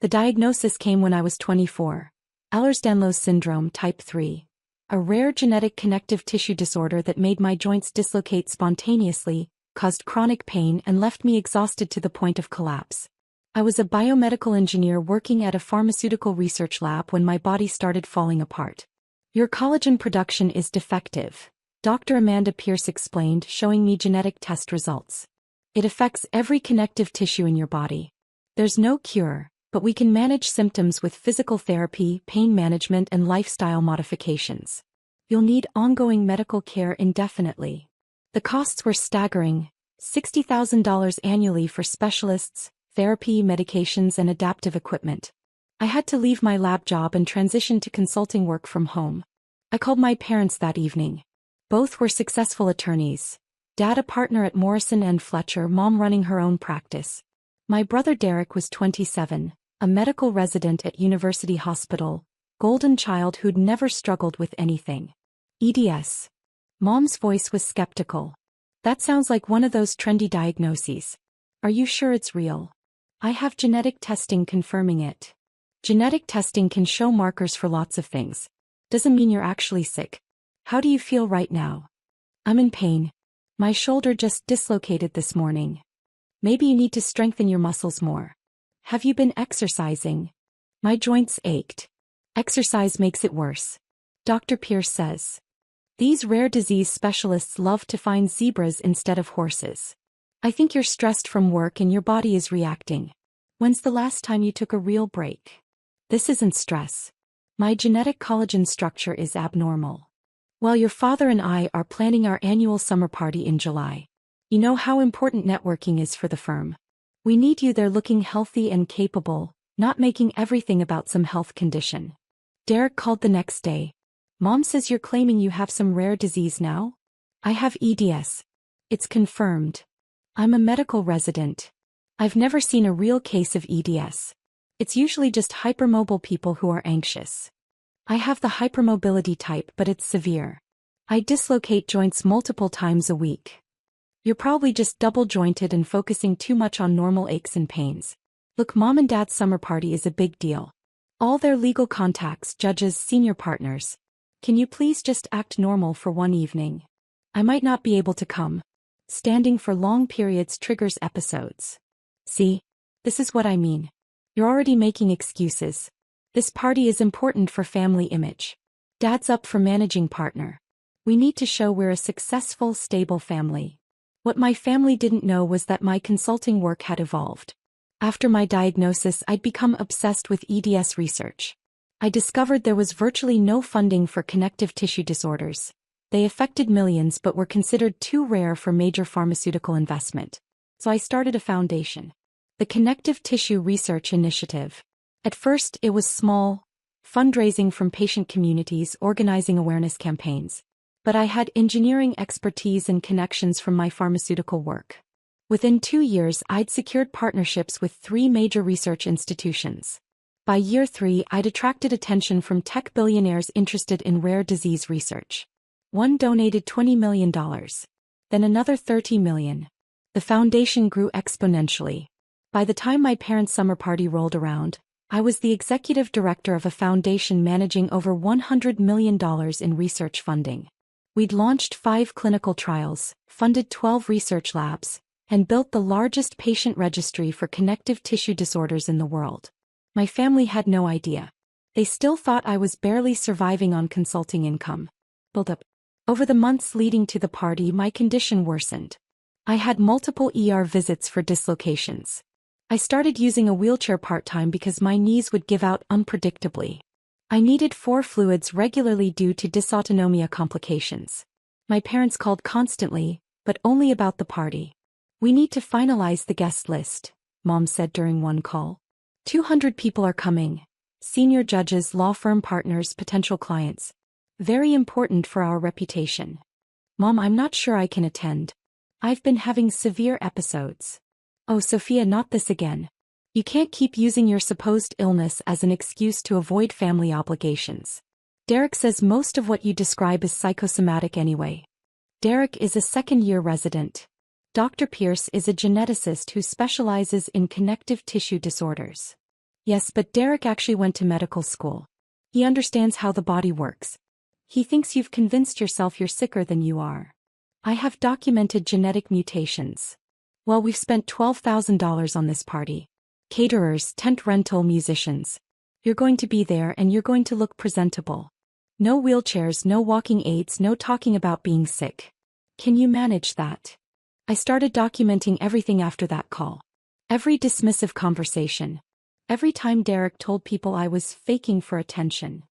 The diagnosis came when I was 24. Ehlers-Danlos syndrome type 3. A rare genetic connective tissue disorder that made my joints dislocate spontaneously, caused chronic pain and left me exhausted to the point of collapse. I was a biomedical engineer working at a pharmaceutical research lab when my body started falling apart. Your collagen production is defective, Dr. Amanda Pierce explained, showing me genetic test results. It affects every connective tissue in your body. There's no cure, but we can manage symptoms with physical therapy, pain management, and lifestyle modifications. You'll need ongoing medical care indefinitely. The costs were staggering: $60,000 annually for specialists, therapy, medications, and adaptive equipment. I had to leave my lab job and transition to consulting work from home. I called my parents that evening. Both were successful attorneys. Dad a partner at Morrison & Fletcher, Mom running her own practice. My brother Derek was 27, a medical resident at University Hospital, golden child who'd never struggled with anything. EDS. Mom's voice was skeptical. That sounds like one of those trendy diagnoses. Are you sure it's real? I have genetic testing confirming it. Genetic testing can show markers for lots of things. Doesn't mean you're actually sick. How do you feel right now? I'm in pain. My shoulder just dislocated this morning. Maybe you need to strengthen your muscles more. Have you been exercising? My joints ached. Exercise makes it worse, Dr. Pierce says. These rare disease specialists love to find zebras instead of horses. I think you're stressed from work and your body is reacting. When's the last time you took a real break? This isn't stress. My genetic collagen structure is abnormal. Well, your father and I are planning our annual summer party in July. You know how important networking is for the firm. We need you there looking healthy and capable, not making everything about some health condition. Derek called the next day. Mom says you're claiming you have some rare disease now? I have EDS. It's confirmed. I'm a medical resident. I've never seen a real case of EDS. It's usually just hypermobile people who are anxious. I have the hypermobility type, but it's severe. I dislocate joints multiple times a week. You're probably just double-jointed and focusing too much on normal aches and pains. Look, Mom and Dad's summer party is a big deal. All their legal contacts, judges, senior partners. Can you please just act normal for one evening? I might not be able to come. Standing for long periods triggers episodes. See? This is what I mean. You're already making excuses. This party is important for family image. Dad's up for managing partner. We need to show we're a successful, stable family. What my family didn't know was that my consulting work had evolved. After my diagnosis, I'd become obsessed with EDS research. I discovered there was virtually no funding for connective tissue disorders. They affected millions but were considered too rare for major pharmaceutical investment. So I started a foundation. The Connective Tissue Research Initiative. At first, it was small, fundraising from patient communities, organizing awareness campaigns. But I had engineering expertise and connections from my pharmaceutical work. Within 2 years, I'd secured partnerships with 3 major research institutions. By year 3, I'd attracted attention from tech billionaires interested in rare disease research. One donated $20 million. Then another $30 million. The foundation grew exponentially. By the time my parents' summer party rolled around, I was the executive director of a foundation managing over $100 million in research funding. We'd launched 5 clinical trials, funded 12 research labs, and built the largest patient registry for connective tissue disorders in the world. My family had no idea. They still thought I was barely surviving on consulting income. Build up. Over the months leading to the party, my condition worsened. I had multiple ER visits for dislocations. I started using a wheelchair part-time because my knees would give out unpredictably. I needed 4 fluids regularly due to dysautonomia complications. My parents called constantly, but only about the party. We need to finalize the guest list, Mom said during one call. 200 people are coming. Senior judges, law firm partners, potential clients. Very important for our reputation. Mom, I'm not sure I can attend. I've been having severe episodes. Oh, Sophia, not this again. You can't keep using your supposed illness as an excuse to avoid family obligations. Derek says most of what you describe is psychosomatic anyway. Derek is a second-year resident. Dr. Pierce is a geneticist who specializes in connective tissue disorders. Yes, but Derek actually went to medical school. He understands how the body works. He thinks you've convinced yourself you're sicker than you are. I have documented genetic mutations. Well, we've spent $12,000 on this party. Caterers, tent rental, musicians. You're going to be there and you're going to look presentable. No wheelchairs, no walking aids, no talking about being sick. Can you manage that? I started documenting everything after that call. Every dismissive conversation. Every time Derek told people I was faking for attention.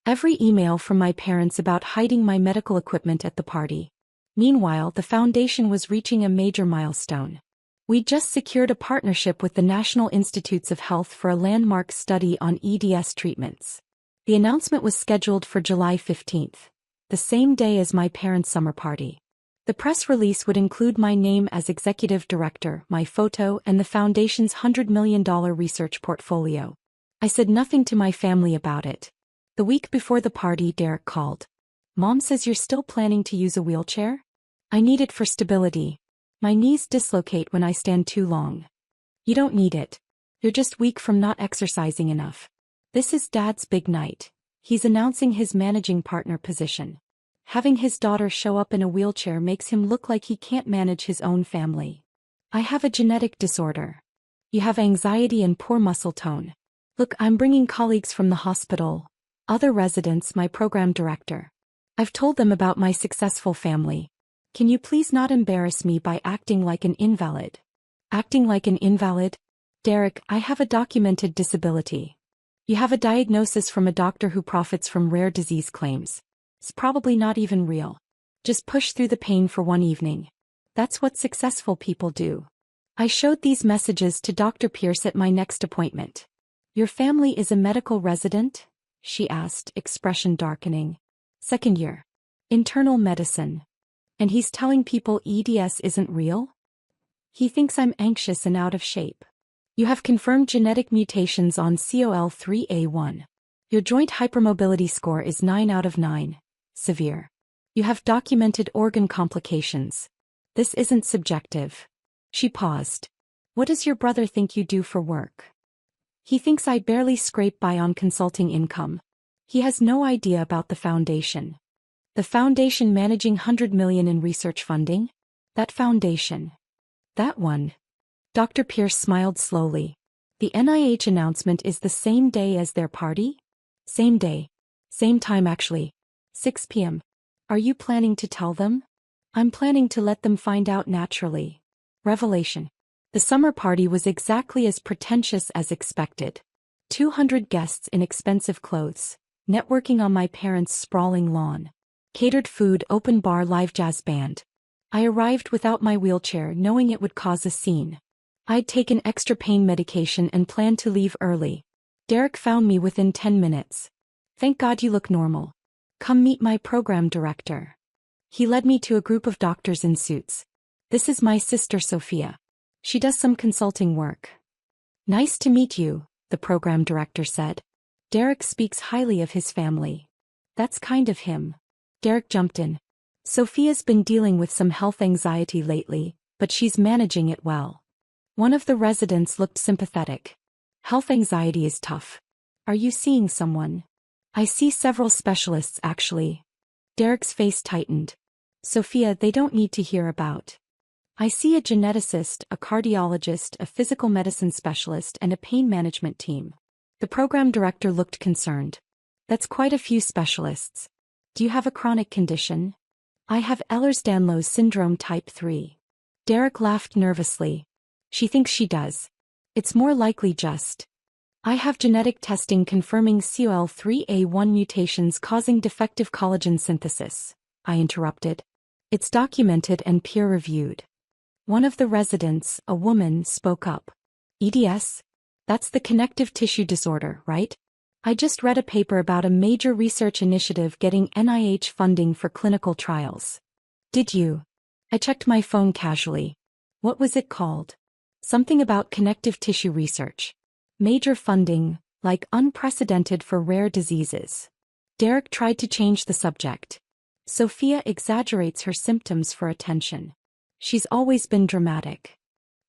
Every email from my parents about hiding my medical equipment at the party. Meanwhile, the foundation was reaching a major milestone. We just secured a partnership with the National Institutes of Health for a landmark study on EDS treatments. The announcement was scheduled for July 15th, the same day as my parents' summer party. The press release would include my name as executive director, my photo, and the foundation's $100 million research portfolio. I said nothing to my family about it. The week before the party, Derek called. Mom says you're still planning to use a wheelchair? I need it for stability. My knees dislocate when I stand too long. You don't need it. You're just weak from not exercising enough. This is Dad's big night. He's announcing his managing partner position. Having his daughter show up in a wheelchair makes him look like he can't manage his own family. I have a genetic disorder. You have anxiety and poor muscle tone. Look, I'm bringing colleagues from the hospital, other residents, my program director. I've told them about my successful family. Can you please not embarrass me by acting like an invalid? Acting like an invalid? Derek, I have a documented disability. You have a diagnosis from a doctor who profits from rare disease claims. It's probably not even real. Just push through the pain for one evening. That's what successful people do. I showed these messages to Dr. Pierce at my next appointment. Your family is a medical resident? She asked, expression darkening. Second year. Internal medicine. And he's telling people EDS isn't real? He thinks I'm anxious and out of shape. You have confirmed genetic mutations on COL3A1. Your joint hypermobility score is 9 out of 9. Severe. You have documented organ complications. This isn't subjective. She paused. What does your brother think you do for work? He thinks I barely scrape by on consulting income. He has no idea about the foundation. The foundation managing $100 million in research funding? That foundation. That one. Dr. Pierce smiled slowly. The NIH announcement is the same day as their party? Same day. Same time actually. 6 p.m. Are you planning to tell them? I'm planning to let them find out naturally. Revelation. The summer party was exactly as pretentious as expected. 200 guests in expensive clothes, networking on my parents' sprawling lawn. Catered food, open bar, live jazz band. I arrived without my wheelchair knowing it would cause a scene. I'd taken extra pain medication and planned to leave early. Derek found me within 10 minutes. Thank God you look normal. Come meet my program director. He led me to a group of doctors in suits. This is my sister Sophia. She does some consulting work. Nice to meet you, the program director said. Derek speaks highly of his family. That's kind of him. Derek jumped in. Sophia's been dealing with some health anxiety lately, but she's managing it well. One of the residents looked sympathetic. Health anxiety is tough. Are you seeing someone? I see several specialists actually. Derek's face tightened. Sophia, they don't need to hear about. I see a geneticist, a cardiologist, a physical medicine specialist, and a pain management team. The program director looked concerned. That's quite a few specialists. Do you have a chronic condition? I have Ehlers-Danlos syndrome type 3. Derek laughed nervously. She thinks she does. It's more likely just. I have genetic testing confirming COL3A1 mutations causing defective collagen synthesis. I interrupted. It's documented and peer-reviewed. One of the residents, a woman, spoke up. EDS? That's the connective tissue disorder, right? I just read a paper about a major research initiative getting NIH funding for clinical trials. Did you? I checked my phone casually. What was it called? Something about connective tissue research. Major funding, like unprecedented for rare diseases. Derek tried to change the subject. Sophia exaggerates her symptoms for attention. She's always been dramatic.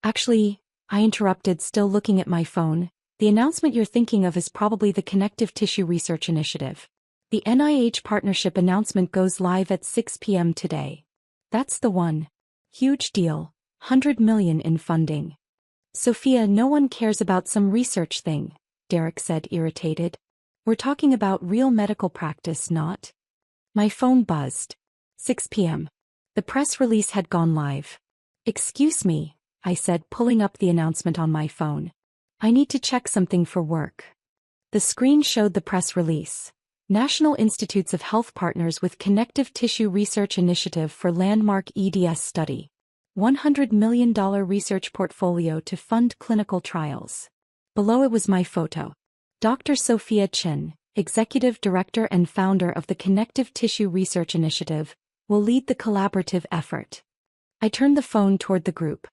Actually, I interrupted, still looking at my phone, The announcement you're thinking of is probably the Connective Tissue Research Initiative. The NIH partnership announcement goes live at 6 p.m. today. That's the one. Huge deal. 100 million in funding. Sophia, no one cares about some research thing, Derek said, irritated. We're talking about real medical practice, not. My phone buzzed. 6 p.m. The press release had gone live. Excuse me, I said, pulling up the announcement on my phone. I need to check something for work. The screen showed the press release. National Institutes of Health partners with Connective Tissue Research Initiative for landmark EDS study. $100 million research portfolio to fund clinical trials. Below it was my photo. Dr. Sophia Chin, Executive Director and founder of the Connective Tissue Research Initiative, will lead the collaborative effort. I turned the phone toward the group.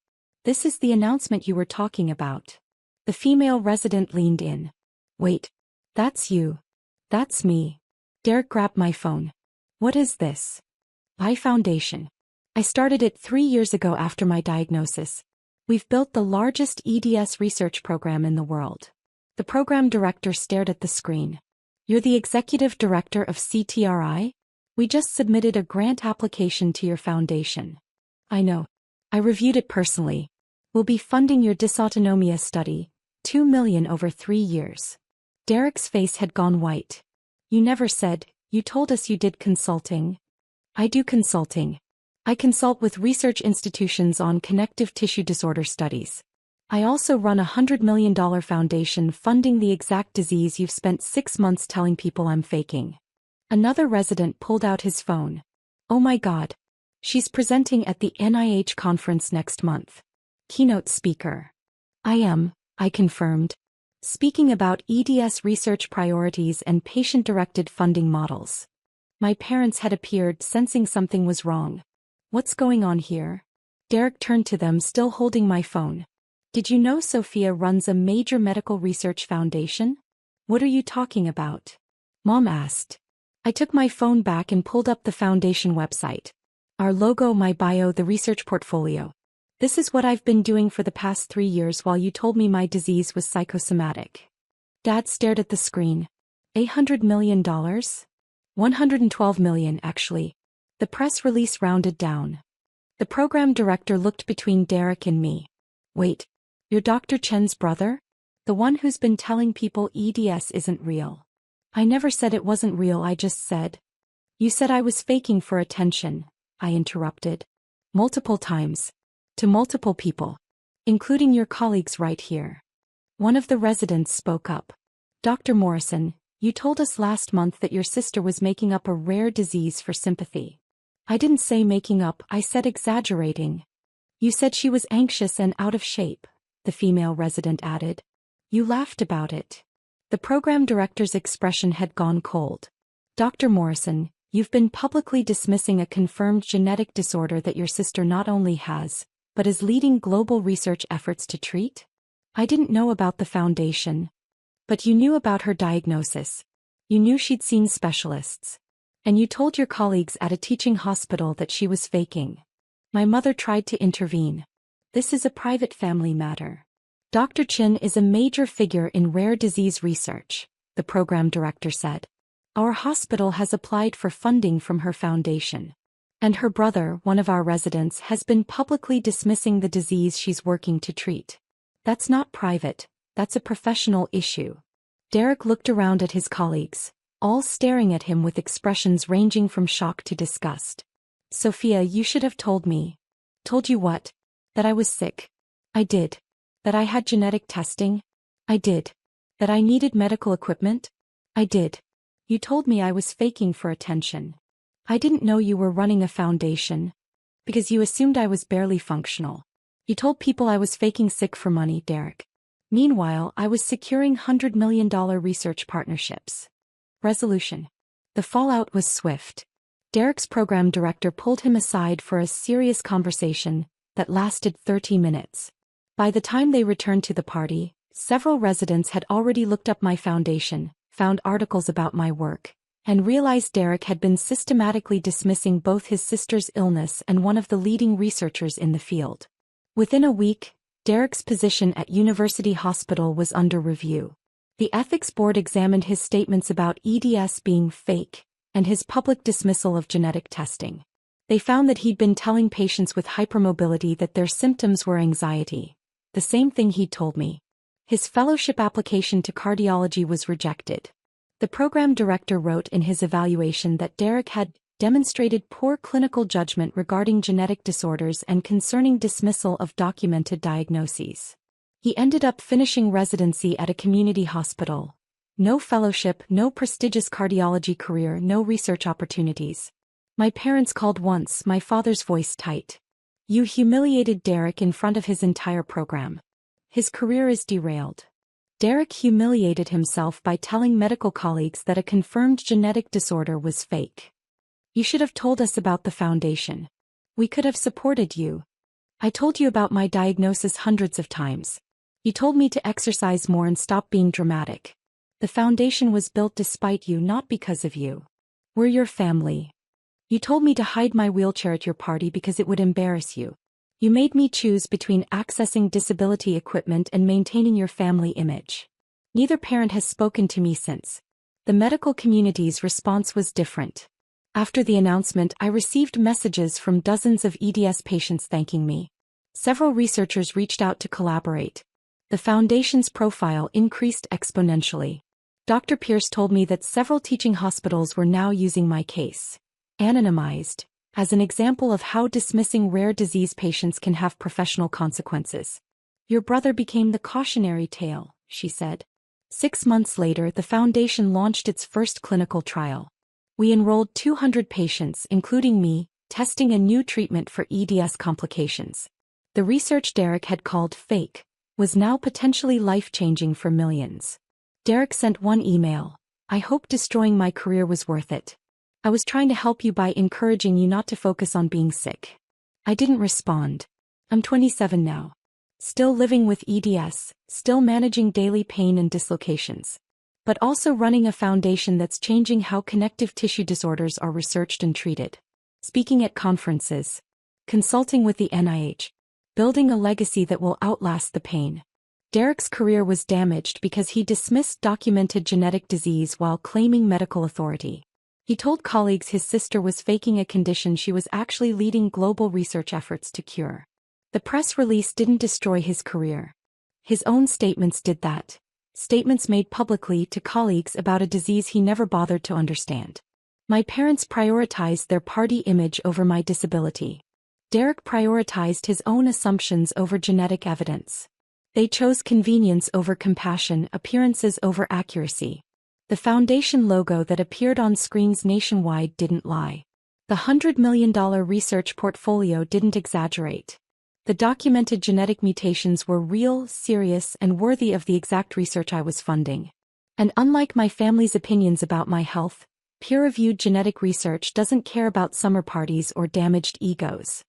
This is the announcement you were talking about. The female resident leaned in. Wait. That's you. That's me. Derek grabbed my phone. What is this? I Foundation. I started it 3 years ago after my diagnosis. We've built the largest EDS research program in the world. The program director stared at the screen. You're the executive director of CTRI? We just submitted a grant application to your foundation. I know. I reviewed it personally. We'll be funding your dysautonomia study, $2 million over 3 years. Derek's face had gone white. You never said, you told us you did consulting. I do consulting. I consult with research institutions on connective tissue disorder studies. I also run a $100 million foundation funding the exact disease you've spent 6 months telling people I'm faking. Another resident pulled out his phone. Oh my God. She's presenting at the NIH conference next month. Keynote speaker. I confirmed. Speaking about EDS research priorities and patient-directed funding models. My parents had appeared, sensing something was wrong. What's going on here? Derek turned to them, still holding my phone. Did you know Sophia runs a major medical research foundation? What are you talking about? Mom asked. I took my phone back and pulled up the foundation website. Our logo, my bio, the research portfolio. This is what I've been doing for the past 3 years while you told me my disease was psychosomatic. Dad stared at the screen. $800 million? $112 million, actually. The press release rounded down. The program director looked between Derek and me. Wait, you're Dr. Chen's brother? The one who's been telling people EDS isn't real. I never said it wasn't real, I just said. You said I was faking for attention, I interrupted. Multiple times. To multiple people. Including your colleagues right here. One of the residents spoke up. Dr. Morrison, you told us last month that your sister was making up a rare disease for sympathy. I didn't say making up, I said exaggerating. You said she was anxious and out of shape, the female resident added. You laughed about it. The program director's expression had gone cold. Dr. Morrison, you've been publicly dismissing a confirmed genetic disorder that your sister not only has, but is leading global research efforts to treat? I didn't know about the foundation. But you knew about her diagnosis. You knew she'd seen specialists. And you told your colleagues at a teaching hospital that she was faking. My mother tried to intervene. This is a private family matter. Dr. Chin is a major figure in rare disease research, the program director said. Our hospital has applied for funding from her foundation. And her brother, one of our residents, has been publicly dismissing the disease she's working to treat. That's not private, that's a professional issue. Derek looked around at his colleagues, all staring at him with expressions ranging from shock to disgust. Sophia, you should have told me. Told you what? That I was sick. I did. That I had genetic testing. I did. That I needed medical equipment. I did. You told me I was faking for attention. I didn't know you were running a foundation. Because you assumed I was barely functional. You told people I was faking sick for money, Derek. Meanwhile, I was securing $100 million research partnerships. Resolution. The fallout was swift. Derek's program director pulled him aside for a serious conversation that lasted 30 minutes. By the time they returned to the party, several residents had already looked up my foundation, found articles about my work, and realized Derek had been systematically dismissing both his sister's illness and one of the leading researchers in the field. Within a week, Derek's position at University Hospital was under review. The ethics board examined his statements about EDS being fake and his public dismissal of genetic testing. They found that he'd been telling patients with hypermobility that their symptoms were anxiety, the same thing he'd told me. His fellowship application to cardiology was rejected. The program director wrote in his evaluation that Derek had demonstrated poor clinical judgment regarding genetic disorders and concerning dismissal of documented diagnoses. He ended up finishing residency at a community hospital. No fellowship, no prestigious cardiology career, no research opportunities. My parents called once, my father's voice tight. You humiliated Derek in front of his entire program. His career is derailed. Derek humiliated himself by telling medical colleagues that a confirmed genetic disorder was fake. You should have told us about the foundation. We could have supported you. I told you about my diagnosis hundreds of times. You told me to exercise more and stop being dramatic. The foundation was built despite you, not because of you. We're your family. You told me to hide my wheelchair at your party because it would embarrass you. You made me choose between accessing disability equipment and maintaining your family image. Neither parent has spoken to me since. The medical community's response was different. After the announcement, I received messages from dozens of EDS patients thanking me. Several researchers reached out to collaborate. The foundation's profile increased exponentially. Dr. Pierce told me that several teaching hospitals were now using my case, anonymized, as an example of how dismissing rare disease patients can have professional consequences. Your brother became the cautionary tale, she said. 6 months later, the foundation launched its first clinical trial. We enrolled 200 patients, including me, testing a new treatment for EDS complications. The research Derek had called fake was now potentially life-changing for millions. Derek sent one email. I hope destroying my career was worth it. I was trying to help you by encouraging you not to focus on being sick. I didn't respond. I'm 27 now. Still living with EDS, still managing daily pain and dislocations. But also running a foundation that's changing how connective tissue disorders are researched and treated. Speaking at conferences. Consulting with the NIH. Building a legacy that will outlast the pain. Derek's career was damaged because he dismissed documented genetic disease while claiming medical authority. He told colleagues his sister was faking a condition she was actually leading global research efforts to cure. The press release didn't destroy his career. His own statements did that. Statements made publicly to colleagues about a disease he never bothered to understand. My parents prioritized their party image over my disability. Derek prioritized his own assumptions over genetic evidence. They chose convenience over compassion, appearances over accuracy. The foundation logo that appeared on screens nationwide didn't lie. The $100 million research portfolio didn't exaggerate. The documented genetic mutations were real, serious, and worthy of the exact research I was funding. And unlike my family's opinions about my health, peer-reviewed genetic research doesn't care about summer parties or damaged egos.